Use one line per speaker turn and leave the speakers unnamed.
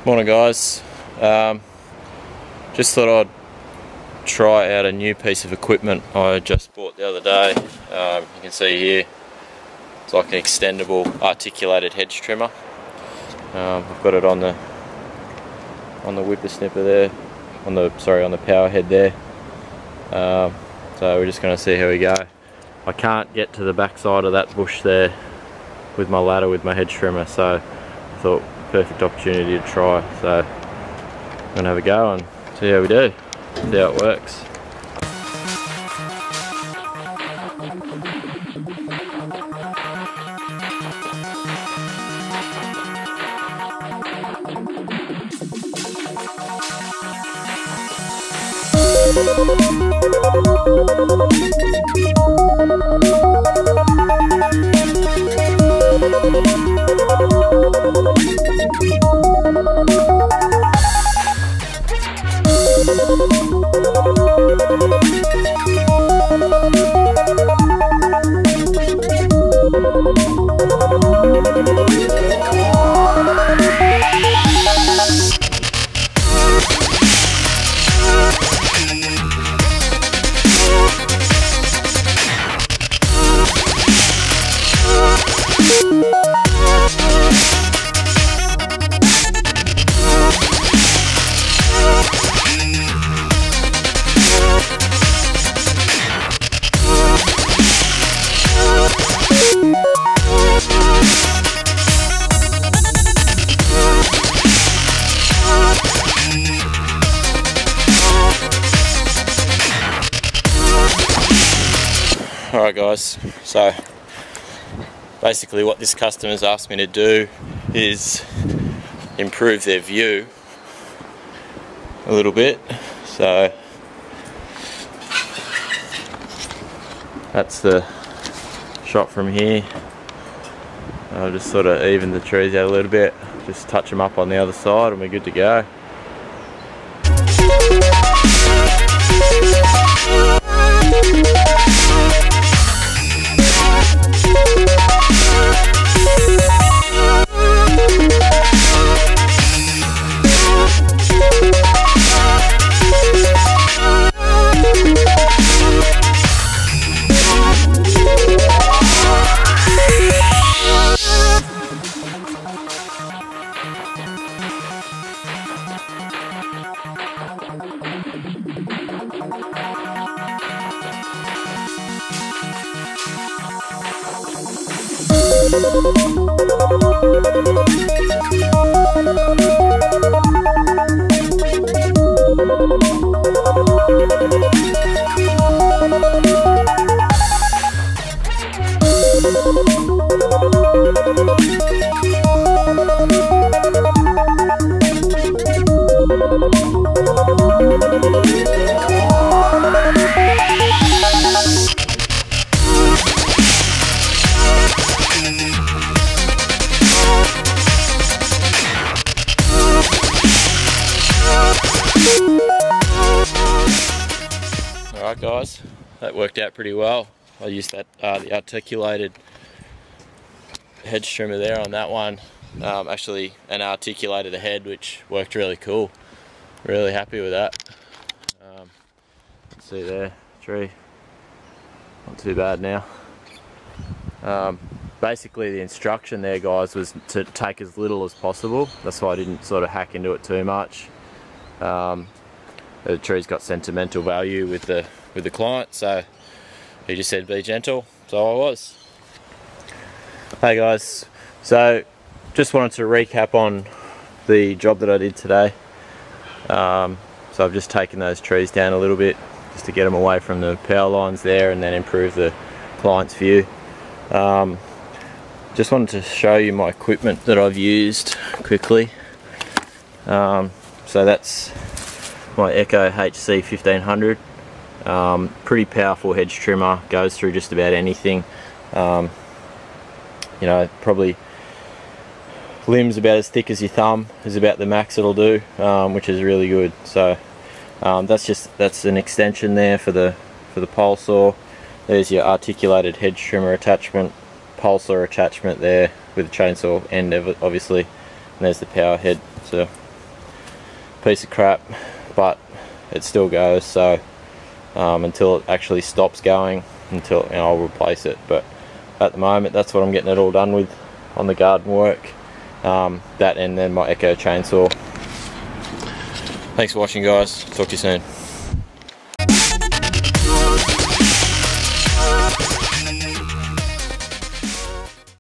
Morning guys, just thought I'd try out a new piece of equipment I just bought the other day. You can see here it's like an extendable articulated hedge trimmer. I've got it on the whippersnipper there, on the power head there. So we're just going to see how we go. I can't get to the back side of that bush there with my ladder with my hedge trimmer, so I thought perfect opportunity to try. So I'm gonna have a go and see how we do, see how it works. Alright guys, so basically what this customer's asked me to do is improve their view a little bit. So that's the shot from here. I'll just sort of even the trees out a little bit, just touch them up on the other side and we're good to go. Alright guys, that worked out pretty well. I used that the articulated hedge trimmer there on that one, actually, and articulated the head, which worked really cool. Really happy with that. See there, tree, not too bad now. Basically the instruction there guys was to take as little as possible. That's why I didn't sort of hack into it too much. The tree's got sentimental value with the client, so he just said be gentle, so I was. Hey guys, so just wanted to recap on the job that I did today. So I've just taken those trees down a little bit just to get them away from the power lines there and then improve the client's view. Just wanted to show you my equipment that I've used quickly. So that's my Echo HC 1500. Pretty powerful hedge trimmer, goes through just about anything. You know, probably limbs about as thick as your thumb is about the max it'll do, which is really good. So that's an extension there for the pole saw. There's your articulated hedge trimmer attachment, pole saw attachment there with the chainsaw end of it, obviously, and there's the power head. So piece of crap, but it still goes. So until it actually stops going, until I'll replace it. But at the moment, that's what I'm getting it all done with on the garden work. That and then my Echo chainsaw. Thanks for watching, guys. Talk to you soon.